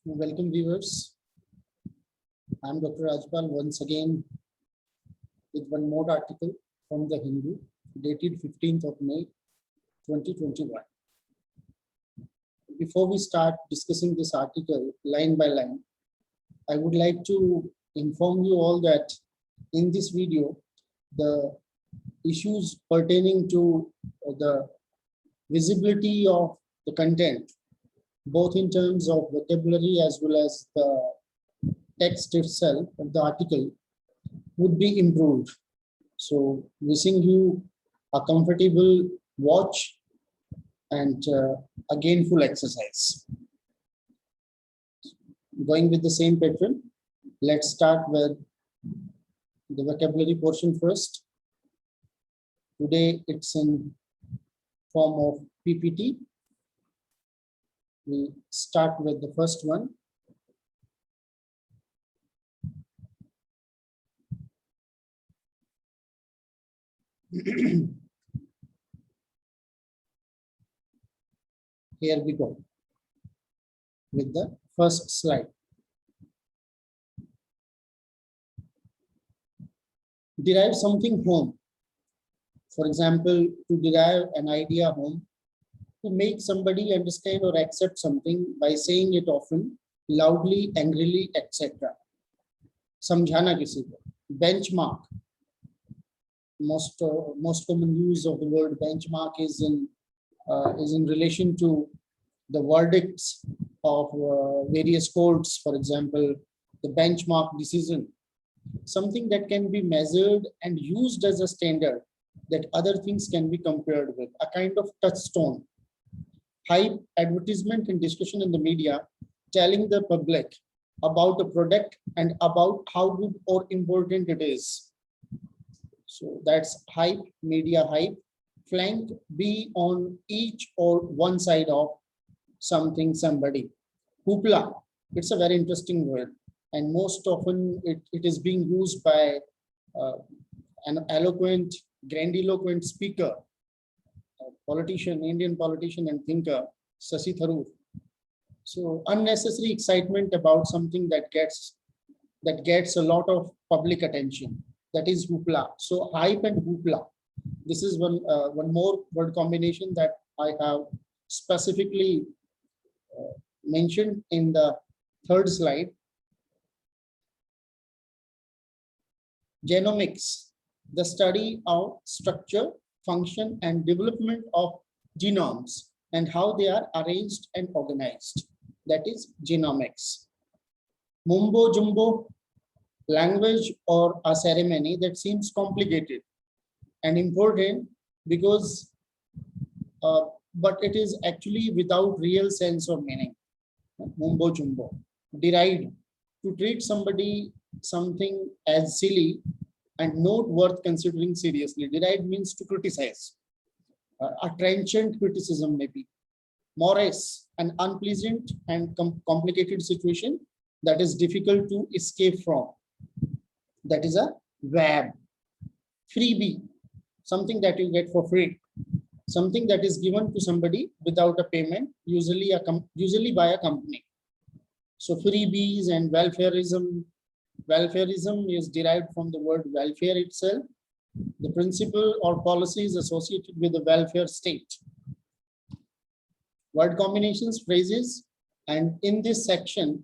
Welcome viewers. I'm Dr. Rajpal once again with one more article from the Hindu dated 15th of May 2021. Before we start discussing this article line by line, I would like to inform you all that in this video, the issues pertaining to the visibility of the content, both in terms of vocabulary as well as the text itself of the article, would be improved. So wishing you a comfortable watch and a gainful exercise. Going with the same pattern, let's start with the vocabulary portion first. Today it's in form of PPT. We start with the first one. Here we go with the first slide. Derive something home. For example, to derive an idea home, to make somebody understand or accept something by saying it often, loudly, angrily, etc. समझाना किसी को. Benchmark. Most common use of the word benchmark is in relation to the verdicts of various courts. For example, the benchmark decision, something that can be measured and used as a standard that other things can be compared with, a kind of touchstone. Hype, advertisement and discussion in the media, telling the public about a product and about how good or important it is. So that's hype, media hype. Flank, be on each or one side of something, somebody. Hoopla, it's a very interesting word, and most often it is being used by an eloquent, grandiloquent speaker, politician, Indian politician and thinker, Shashi Tharoor. So unnecessary excitement about something that gets a lot of public attention. That is hoopla. So hype and hoopla. This is one more word combination that I have specifically mentioned in the third slide. Genomics, the study of structure, function and development of genomes and how they are arranged and organized. That is genomics. Mumbo jumbo, language or a ceremony that seems complicated and important because but it is actually without real sense or meaning. Mumbo jumbo. Deride, to treat something as silly and not worth considering seriously. Deride means to criticize. A trenchant criticism maybe. Mores, an unpleasant and complicated situation that is difficult to escape from. That is a verb. Freebie, something that you get for free, something that is given to somebody without a payment, usually by a company. So freebies and welfareism. Welfareism is derived from the word welfare itself, the principle or policies associated with the welfare state. Word combinations, phrases, and in this section,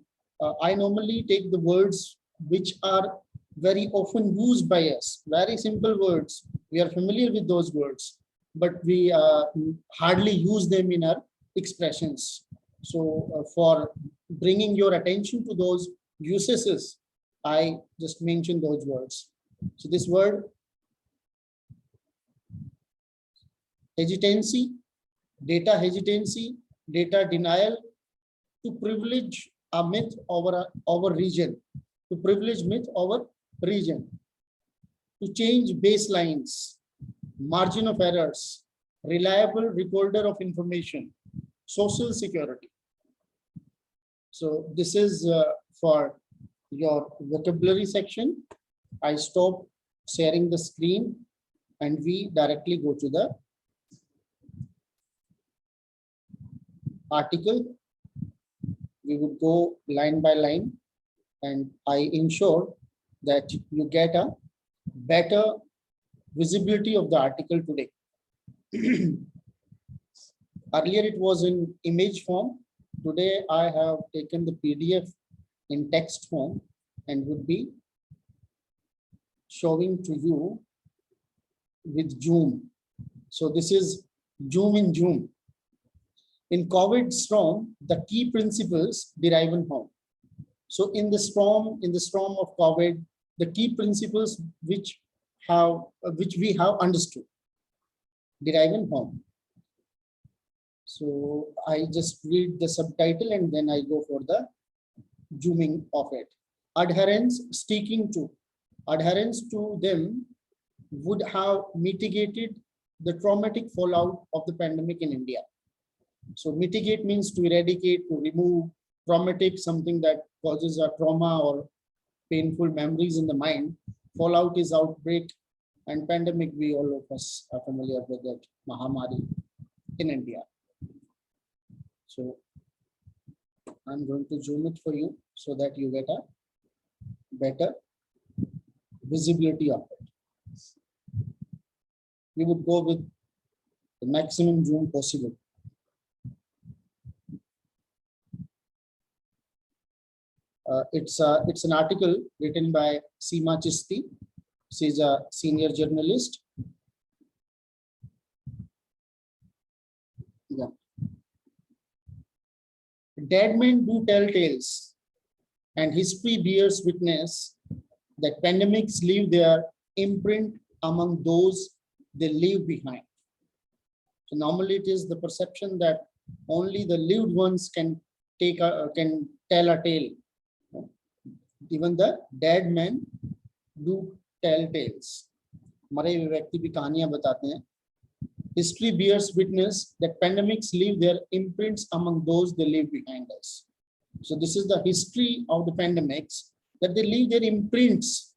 I normally take the words which are very often used by us, very simple words. We are familiar with those words, but we hardly use them in our expressions. So for bringing your attention to those usages, I just mentioned those words. So this word, hesitancy, data hesitancy, data denial, to privilege a myth over region, to privilege myth over region, to change baselines, margin of errors, reliable recorder of information, social security. So this is for your vocabulary section. I stop sharing the screen and we directly go to the article we would go line by line, and I ensure that you get a better visibility of the article today. Earlier it was in image form. Today I have taken the PDF in text form and would be showing to you with Zoom. So this is Zoom in Zoom. In COVID storm, the key principles derive in home. So in the storm of COVID, the key principles which we have understood derive in home. So I just read the subtitle and then I go for the zooming of it. Adherence to them would have mitigated the traumatic fallout of the pandemic in India. So mitigate means to eradicate, to remove. Traumatic, something that causes a trauma or painful memories in the mind. Fallout is outbreak, and pandemic, we all of us are familiar with that, Mahamari in India. So I'm going to zoom it for you so that you get a better visibility of it. We would go with the maximum zoom possible. It's an article written by Seema Chisti. She's a senior journalist. Yeah. Dead men do tell tales, and history bears witness that pandemics leave their imprint among those they leave behind. So normally it is the perception that only the lived ones can tell a tale. Even the dead men do tell tales. मरे हुए व्यक्ति भी कहानियां बताते हैं. History bears witness that pandemics leave their imprints among those they leave behind us. So this is the history of the pandemics, that they leave their imprints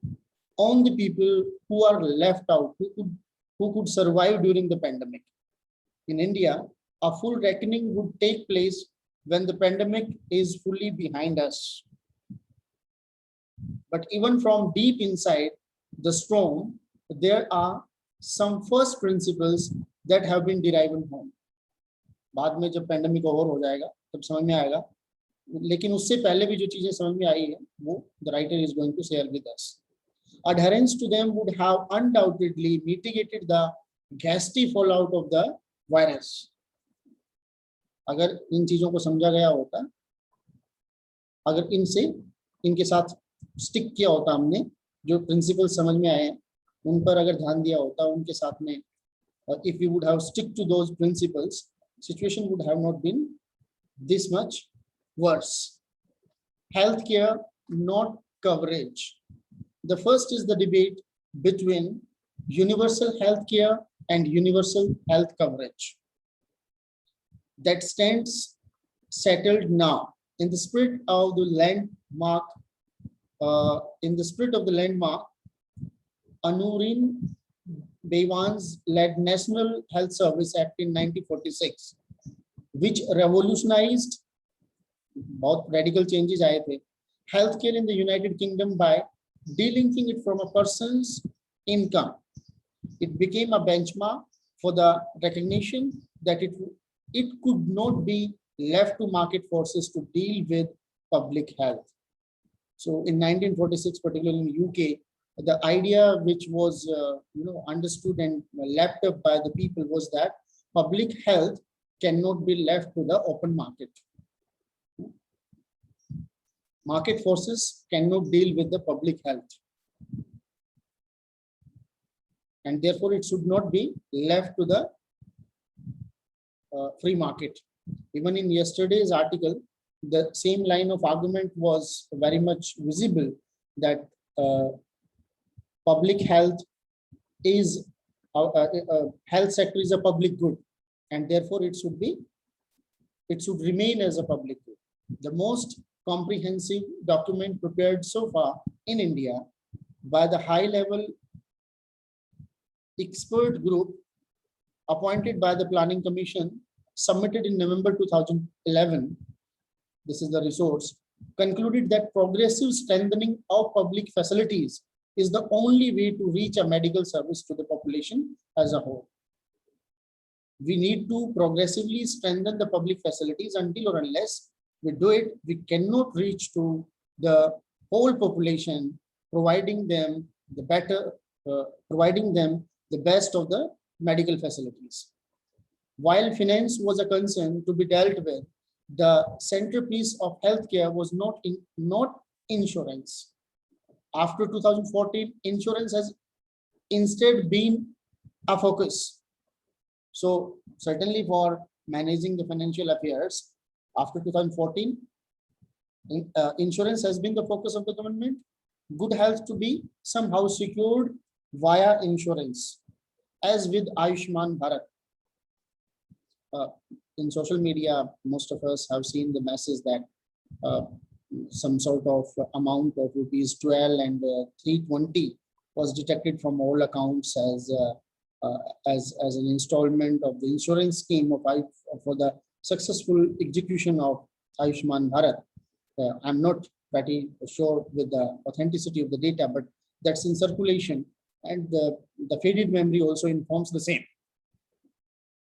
on the people who are left out, who could survive during the pandemic. In India, a full reckoning would take place when the pandemic is fully behind us. But even from deep inside the storm, there are some first principles that have been derived in home. बाद में जब pandemic over हो जाएगा तब समझ में आएगा, लेकिन उससे पहले भी जो चीजें समझ में आई है वो the writer is going to share with us. Adherence to them would have undoubtedly mitigated the ghastly fallout of the virus. अगर इन चीजों को समझा गया होता, अगर इनके साथ स्टिक किया होता, हमने जो प्रिंसिपल समझ में आए उन पर अगर ध्यान दिया होता, उनके साथ में if we would have stick to those principles, situation would have not been this much worse. Healthcare, not coverage. The first is the debate between universal healthcare and universal health coverage. That stands settled now. In the spirit of the landmark, Anurin Beiwans led National Health Service Act in 1946, which revolutionized, बहुत radical changes आए थे, healthcare in the United Kingdom by delinking it from a person's income. It became a benchmark for the recognition that it could not be left to market forces to deal with public health. So in 1946, particularly in UK, the idea which was understood and lapped up by the people was that public health cannot be left to the open market. Market forces cannot deal with the public health, and therefore it should not be left to the free market. Even in yesterday's article, the same line of argument was very much visible, that public health is health sector is a public good, and therefore it should remain as a public good. The most comprehensive document prepared so far in India by the high-level expert group appointed by the Planning Commission, submitted in November 2011, this is the resource, concluded that progressive strengthening of public facilities is the only way to reach a medical service to the population as a whole. We need to progressively strengthen the public facilities. Until or unless we do it, we cannot reach to the whole population, providing them the best of the medical facilities. While finance was a concern to be dealt with, the centerpiece of healthcare was not insurance. After 2014, insurance has instead been a focus. So certainly for managing the financial affairs after 2014, insurance has been the focus of the government. Good health to be somehow secured via insurance, as with Ayushman Bharat. In social media, most of us have seen the message that some sort of amount of rupees 12 and 320 was detected from all accounts as an installment of the insurance scheme for the successful execution of Ayushman Bharat. I'm not pretty sure with the authenticity of the data, but that's in circulation, and the faded memory also informs the same.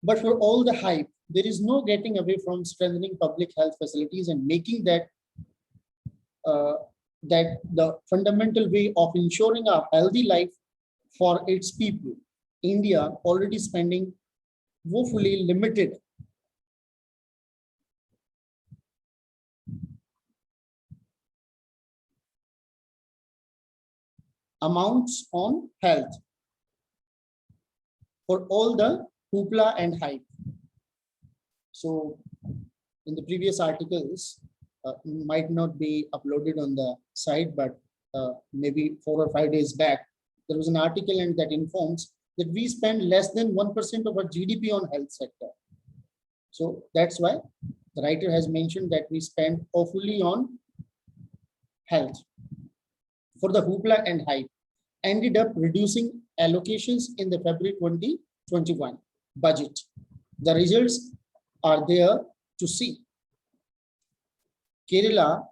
But for all the hype, there is no getting away from strengthening public health facilities and making that the fundamental way of ensuring a healthy life for its people. India already spending woefully limited amounts on health for all the hoopla and hype. So in the previous articles, might not be uploaded on the site, but maybe 4 or 5 days back, there was an article and that informs that we spend less than 1% of our GDP on health sector. So that's why the writer has mentioned that we spend awfully on health. For the hoopla and hype, ended up reducing allocations in the February 2021 budget. The results are there to see. Kerala,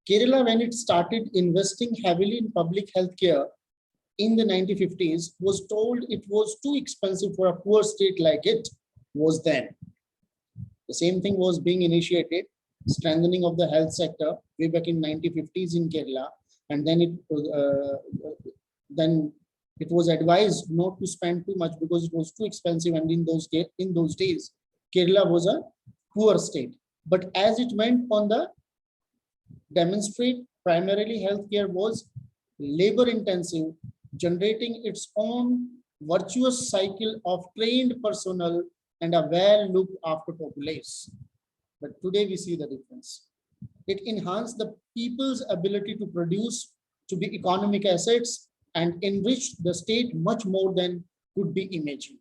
Kerala, when it started investing heavily in public healthcare in the 1950s, was told it was too expensive for a poor state like it was then. The same thing was being initiated, strengthening of the health sector way back in 1950s in Kerala, and then it was advised not to spend too much because it was too expensive, and in those days, Kerala was a poor state. But as it went on the demonstrate, primarily healthcare was labor intensive, generating its own virtuous cycle of trained personnel and a well looked after populace. But today we see the difference. It enhanced the people's ability to produce, to be economic assets, and enrich the state much more than could be imagined.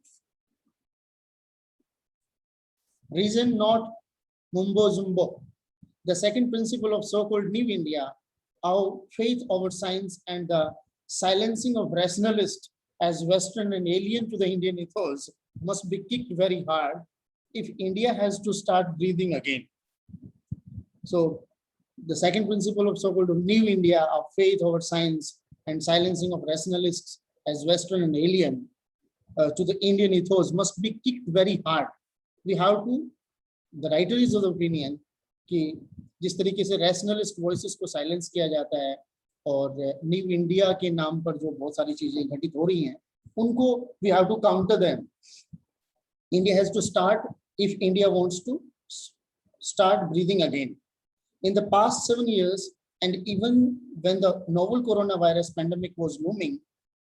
Reason not mumbo zumbo. The second principle of so-called New India, our faith over science and the silencing of rationalists as Western and alien to the Indian ethos, must be kicked very hard if India has to start breathing again. So the second principle of so-called New India, of faith over science and silencing of rationalists as Western and alien to the Indian ethos, must be kicked very hard. We have to, the writer is of the opinion कि जिस तरीके से rationalist voices को silence किया जाता है और new India के नाम पर जो बहुत सारी चीजें घटित हो रही हैं, उनको we have to counter them. India has to start, if India wants to start breathing again. In the past 7 years, and even when the novel coronavirus pandemic was looming,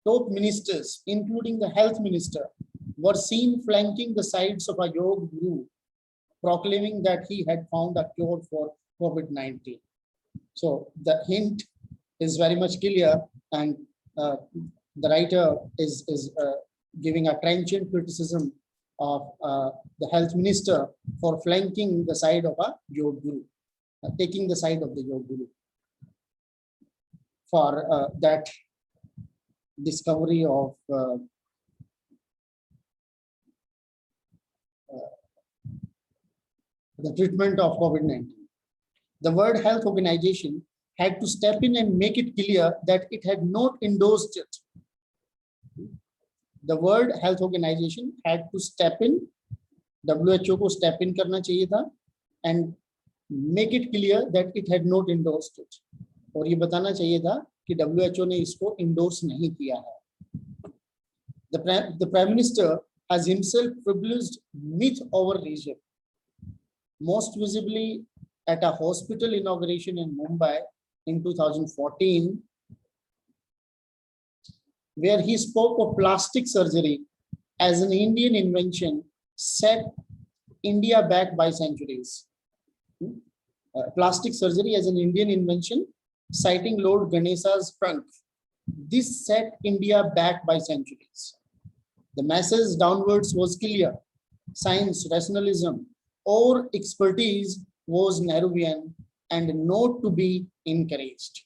top ministers, including the health minister, were seen flanking the sides of a yoga guru, proclaiming that he had found a cure for COVID-19. So the hint is very much clear, and the writer is giving a trenchant criticism of the health minister for flanking the side of a yoga guru, taking the side of the yoga guru. For that discovery of the treatment of COVID-19. The World Health Organization had to step in and make it clear that it had not endorsed it. The World Health Organization had to step in, WHO को step in करना चाहिए था and make it clear that it had not endorsed it. और ये बताना चाहिए था कि WHO ने इसको endorse नहीं किया है. The Prime Minister has himself privileged myth over region, most visibly at a hospital inauguration in Mumbai in 2014, where he spoke of plastic surgery as an Indian invention set India back by centuries. Plastic surgery as an Indian invention, citing Lord Ganesha's trunk. This set India back by centuries. The message downwards was clear. Science, rationalism, or expertise was Nehruvian and not to be encouraged.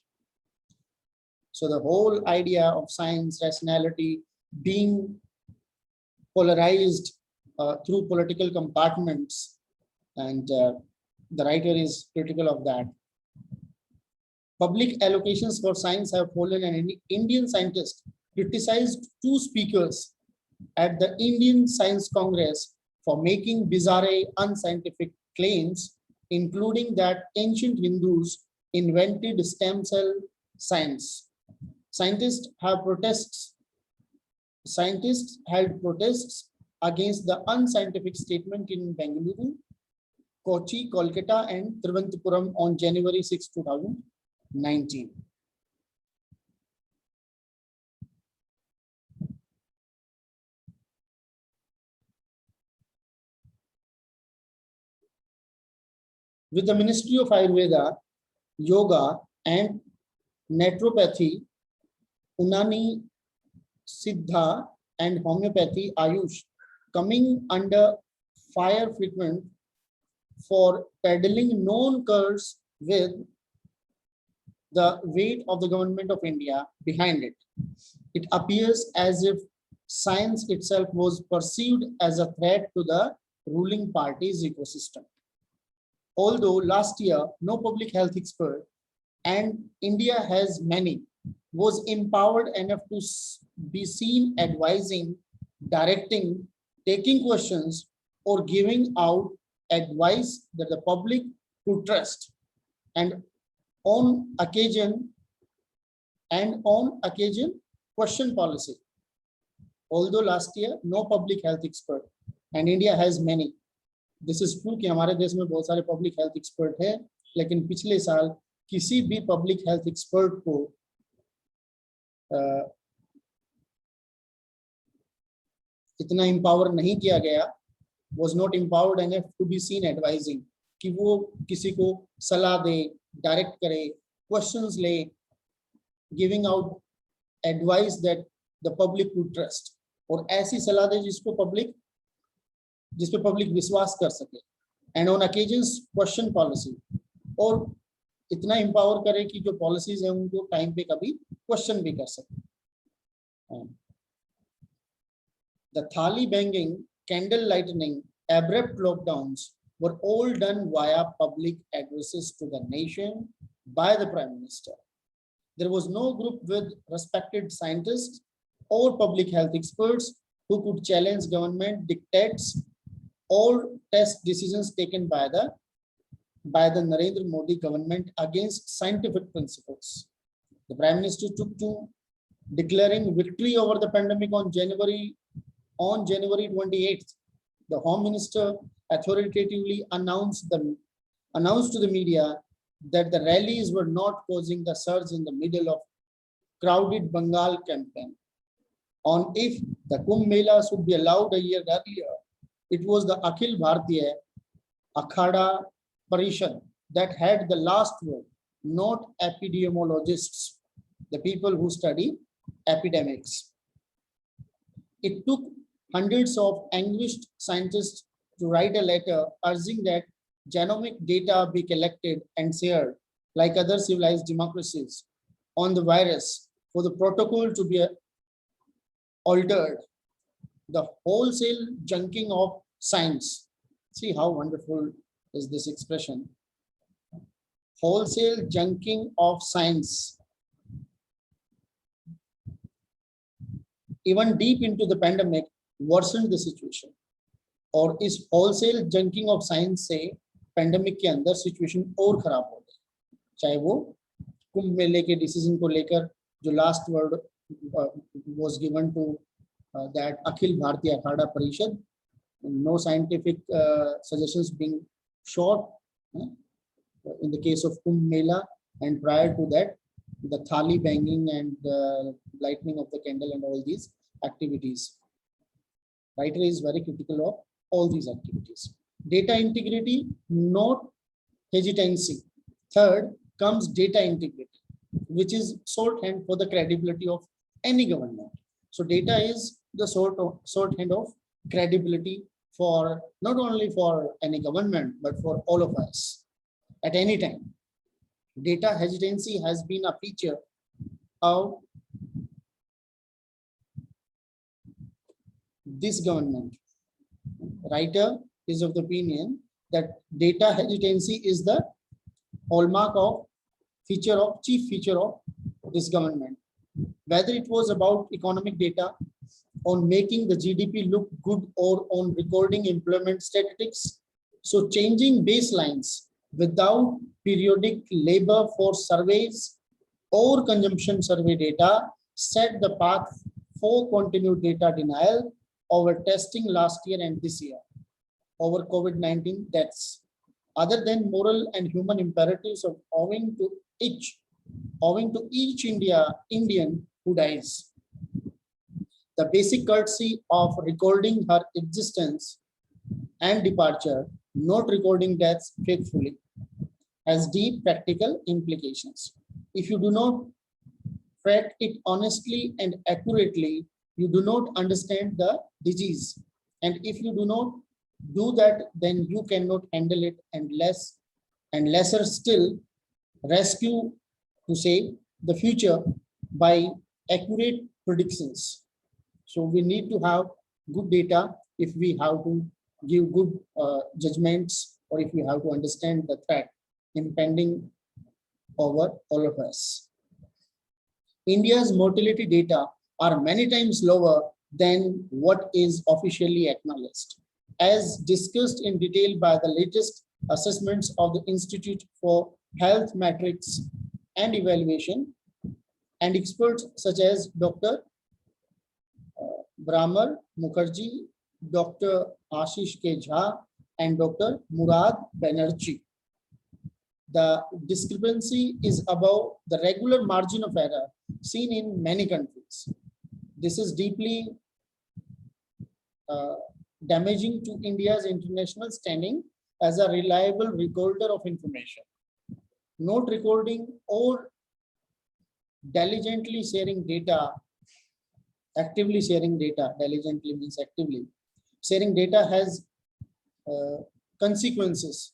So the whole idea of science, rationality being polarized through political compartments, and the writer is critical of that. Public allocations for science have fallen, and an Indian scientist criticized two speakers at the Indian Science Congress for making bizarre, unscientific claims, including that ancient Hindus invented stem cell science. Scientists had protests against the unscientific statement in Bengaluru, Kochi, Kolkata, and Thiruvananthapuram on January 6, 2019. With the Ministry of Ayurveda, Yoga, and Naturopathy, Unani, Siddha, and Homeopathy, Ayush, coming under fire frequent for peddling known curse with the weight of the government of India behind it. It appears as if science itself was perceived as a threat to the ruling party's ecosystem. Although last year, no public health expert, and India has many, was empowered enough to be seen advising, directing, taking questions, or giving out advice that the public could trust, and on occasion, question policy. Although last year, no public health expert, and India has many. This is true कि हमारे देश में बहुत सारे public health expert हैं, लेकिन पिछले साल किसी भी पब्लिक हेल्थ एक्सपर्ट को इतना empower नहीं किया गया, was not empowered enough to be seen advising, कि वो किसी को सलाह दे, डायरेक्ट करे, questions ले, giving out advice that the public would trust, और ऐसी सलाह दे जिस पे पब्लिक विश्वास कर सके, and on occasions question policy, और इतना empower करे कि जो policies हैं उनको टाइम पे कभी question भी कर सके. The thali banging, candle lighting, abrupt lockdowns were all done via public addresses to the nation by the Prime Minister. There was no group with respected scientists or public health experts who could challenge government dictates or test decisions taken by the Narendra Modi government against scientific principles. The Prime Minister took to declaring victory over the pandemic on January 28th. The Home Minister authoritatively announced to the media that the rallies were not causing the surge in the middle of crowded Bengal campaign. On if the Kumbh Mela should be allowed a year earlier, it was the Akhil Bharatiya Akhada Parishad that had the last word, not epidemiologists, the people who study epidemics. It took hundreds of anguished scientists to write a letter urging that genomic data be collected and shared like other civilized democracies on the virus for the protocol to be altered. The wholesale junking of science. See how wonderful is this expression. Wholesale junking of science. Even deep into the pandemic worsened the situation. और इस wholesale जंकिंग of science से pandemic के अंदर situation और खराब हो गई, चाहे वो कुंभ मेले के डिसीजन को लेकर जो last word was given to that Akhil Bharatiya Akhara परिषद, no scientific suggestions being short in the case of Kumbh Mela, and prior to that the thali banging and lighting of the candle and all these activities. Writer is very critical of all these activities. Data integrity, not hesitancy. Third comes data integrity, which is shorthand for the credibility of any government. So data is the shorthand of credibility for not only for any government but for all of us at any time. Data hesitancy has been a feature of this government. Writer is of the opinion that data hesitancy is the hallmark of chief feature of this government. Whether it was about economic data, on making the GDP look good, or on recording employment statistics. So changing baselines without periodic labor force surveys or consumption survey data set the path for continued data denial over testing last year and this year over COVID-19 deaths. Other than moral and human imperatives of owing to each Indian who dies. The basic courtesy of recording her existence and departure, not recording deaths faithfully, has deep practical implications. If you do not track it honestly and accurately, you do not understand the disease. And if you do not do that, then you cannot handle it, and lesser still, rescue to save the future by accurate predictions. So we need to have good data if we have to give good judgments, or if we have to understand the threat impending over all of us. India's mortality data are many times lower than what is officially acknowledged, as discussed in detail by the latest assessments of the Institute for Health Metrics and Evaluation, and experts such as Dr. Bramar Mukherjee, Dr. Ashish K. Jha, and Dr. Murad Banerjee. The discrepancy is above the regular margin of error seen in many countries. This is deeply damaging to India's international standing as a reliable recorder of information. Not recording or diligently sharing data, actively sharing data, diligently means actively sharing data, has consequences,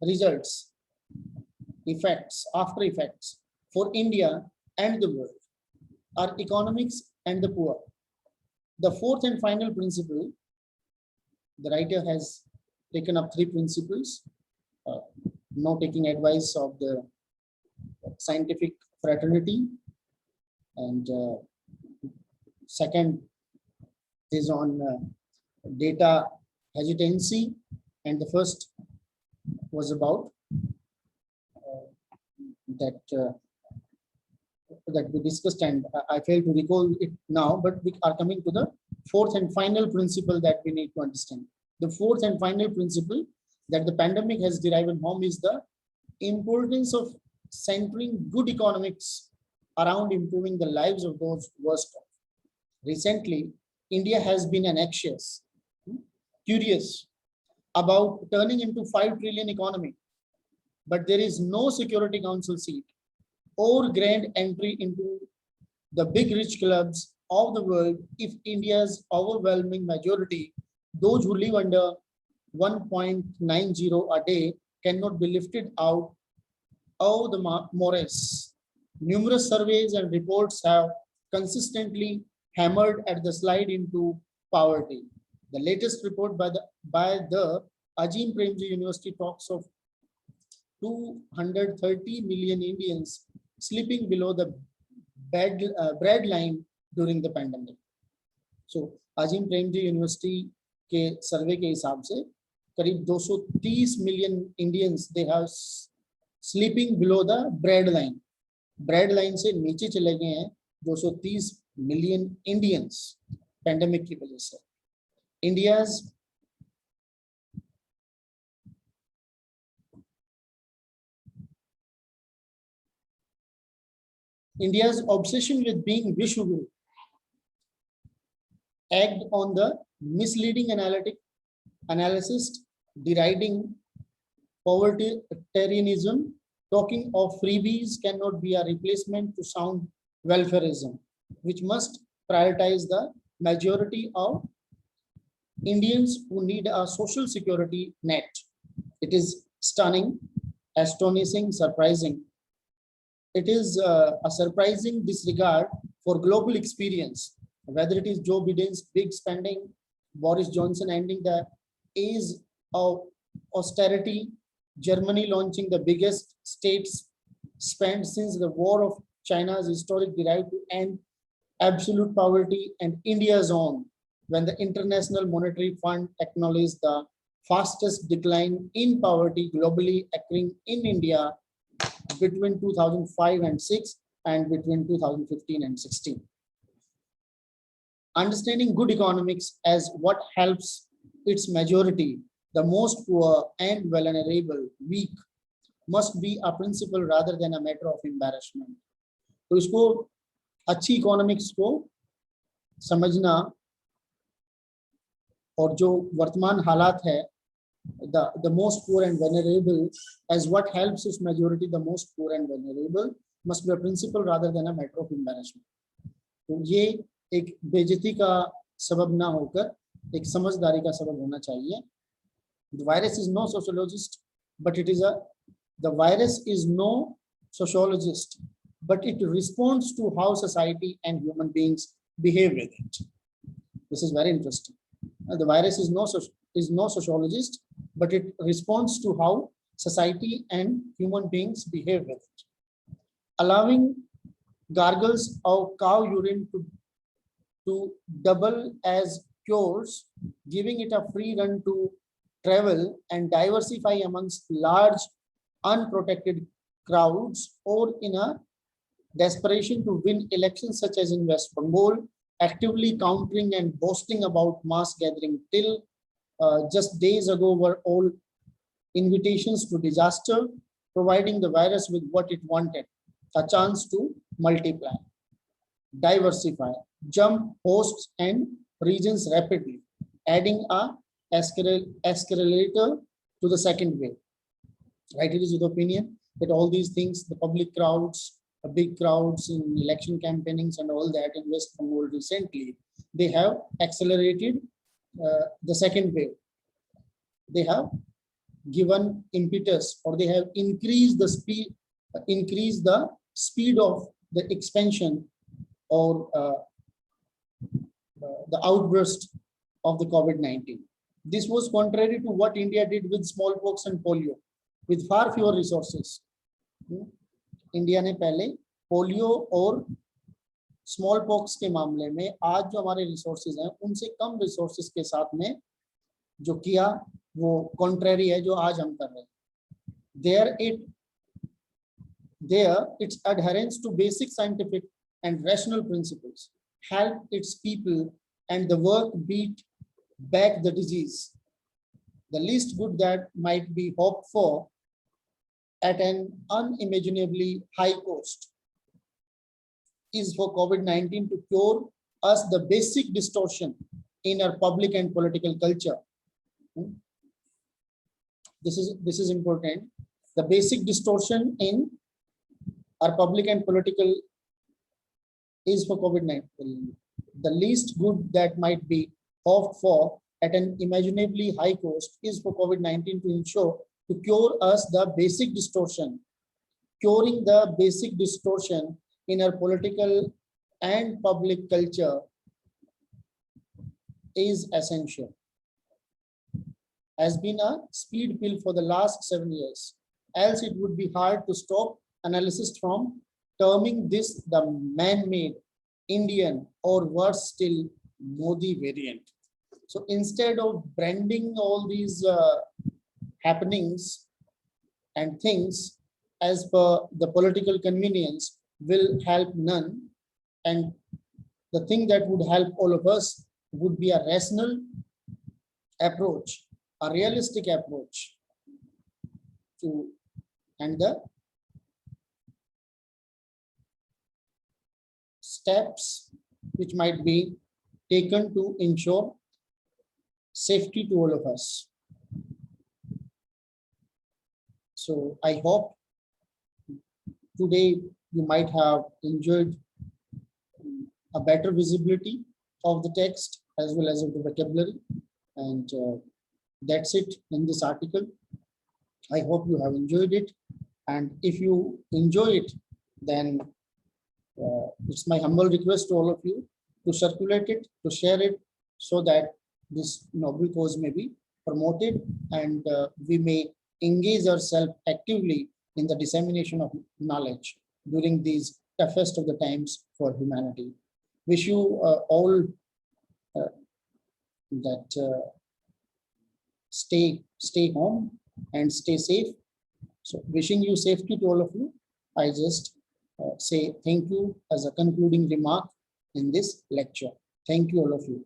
results, effects, after effects for India and the world, our economics and the poor. The fourth and final principle, the writer has taken up 3 principles, not taking advice of the scientific fraternity, and second is on data hesitancy, and the first was about that we discussed, and I failed to recall it now, but we are coming to the fourth and final principle that we need to understand. The fourth and final principle that the pandemic has derived home is the importance of centering good economics around improving the lives of those worst off. Recently, India has been anxious, curious about turning into 5 trillion economy, but there is no Security Council seat or grand entry into the big rich clubs of the world if India's overwhelming majority, those who live under 1.90 a day, cannot be lifted out of the morass. Numerous surveys and reports have consistently hammered at the slide into poverty. The latest report by the Ajim Premji University talks of 230 million Indians sleeping below the bread line during the pandemic. So Ajim Premji University के सर्वे के हिसाब से करीब 230 million Indians they have sleeping below the bread line. Bread line से नीचे चले गए हैं 230 मिलियन इंडियंस पैंडेमिक की वजह से. India's obsession with being Vishwaguru egged on the misleading analysis deriding povertarianism, talking of freebies cannot be a replacement to sound welfareism, which must prioritize the majority of Indians who need a social security net. It is stunning, astonishing, surprising. It is a surprising disregard for global experience, whether it is Joe Biden's big spending, Boris Johnson ending the age of austerity, Germany launching the biggest state spend since the war of China's historic drive to end absolute poverty, and India's own when the International Monetary Fund acknowledged the fastest decline in poverty globally occurring in India between 2005 and 6 and between 2015 and 16. Understanding good economics as what helps its majority, the most poor and vulnerable, weak, must be a principle rather than a matter of embarrassment. तो इसको अच्छी economics को समझना और जो वर्तमान हालात है the most poor and vulnerable as what helps its majority, the most poor and vulnerable, must be a principle rather than a matter of embarrassment. तो ये एक बेइज्जती का सबब ना होकर एक समझदारी का सबब होना चाहिए. The virus is no sociologist, but the virus is no sociologist, but it responds to how society and human beings behave with it. This is very interesting. The virus is no sociologist, but it responds to how society and human beings behave with it. Allowing gargles of cow urine to double as cures, giving it a free run to travel and diversify amongst large unprotected crowds, or in a desperation to win elections such as in West Bengal, actively countering and boasting about mass gathering till just days ago were all invitations to disaster, providing the virus with what it wanted, a chance to multiply, diversify, jump hosts and regions rapidly, adding a escalator to the second wave. Right, it is the opinion that all these things, the public crowds, big crowds in election campaignings and all that in West Bengal recently, they have accelerated the second wave. They have given impetus, or they have increased the speed of the expansion or the outburst of the COVID-19. This was contrary to what India did with smallpox and polio, with far fewer resources. India ने पहले polio और small pox के मामले में आज जो हमारे resources हैं उनसे कम रिसोर्सेज के साथ में जो किया वो कॉन्ट्रेरी है जो आज हम कर रहे हैं. There its adherence to basic scientific and rational principles help its people and the work beat back the disease. The least good that might be hoped for at an unimaginably high cost is for COVID-19 to cure us the basic distortion in our public and political culture. This is important. The basic distortion in our public and political is for COVID-19. The least good that might be hoped for at an imaginably high cost is for COVID-19 to ensure to cure us the basic distortion, curing the basic distortion in our political and public culture is essential. Has been a speed pill for the last 7 years. Else it would be hard to stop analysis from terming this the man-made Indian or worse still Modi variant. So instead of branding all these happenings and things as per the political convenience will help none, and the thing that would help all of us would be a rational approach, a realistic approach to, and the steps which might be taken to ensure safety to all of us. So I hope today you might have enjoyed a better visibility of the text as well as of the vocabulary, and that's it in this article. I hope you have enjoyed it, and if you enjoy it, then it's my humble request to all of you to circulate it, to share it, so that this noble cause may be promoted, and we may engage ourselves actively in the dissemination of knowledge during these toughest of the times for humanity. Wish you all that stay home and stay safe. So wishing you safety to all of you. I just say thank you as a concluding remark in this lecture. Thank you all of you.